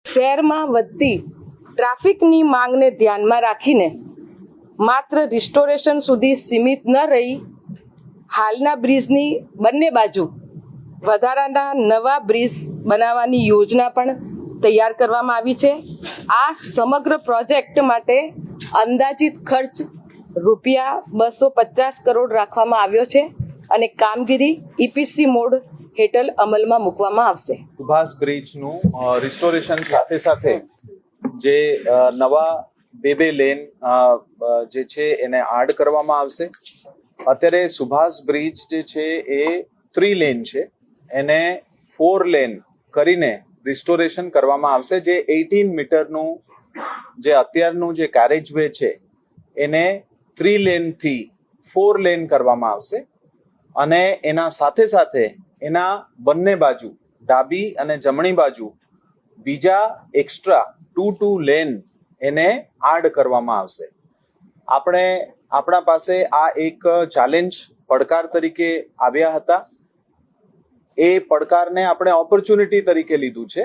શહેરમાં વધતી ટ્રાફિકની માંગને ધ્યાનમાં રાખીને માત્ર રિસ્ટોરેશન સુધી સીમિત ન રહી હાલના બ્રિજની બંને બાજુ વધારાના નવા બ્રિજ બનાવવાની યોજના પણ તૈયાર કરવામાં આવી છે. આ સમગ્ર પ્રોજેક્ટ માટે અંદાજિત ખર્ચ ₹250 કરોડ રાખવામાં આવ્યો છે અને કામગીરી EPC મોડ હેઠળ અમલમાં મૂકવામાં આવશે. સુભાષ બ્રિજનું રિસ્ટોરેશન સાથે સાથે જે નવા બે લેન જે છે એને આડ કરવામાં આવશે. અત્યારે સુભાષ બ્રિજ જે છે એ 3 લેન છે, એને 4 લેન કરીને રિસ્ટોરેશન કરવામાં આવશે. જે 18 મીટરનું જે અત્યારનું જે કેરેજ વે છે એને 3 લેનથી 4 લેન કરવામાં આવશે અને એના સાથે સાથે એના બંને બાજુ ડાબી અને જમણી બાજુ બીજા એક્સ્ટ્રા 2 લેન એને આડ કરવામાં આવશે. આપણા પાસે આ એક ચેલેન્જ પડકાર તરીકે આવ્યા હતા. એ પડકારને આપણે ઓપોર્ચ્યુનિટી તરીકે લીધું છે.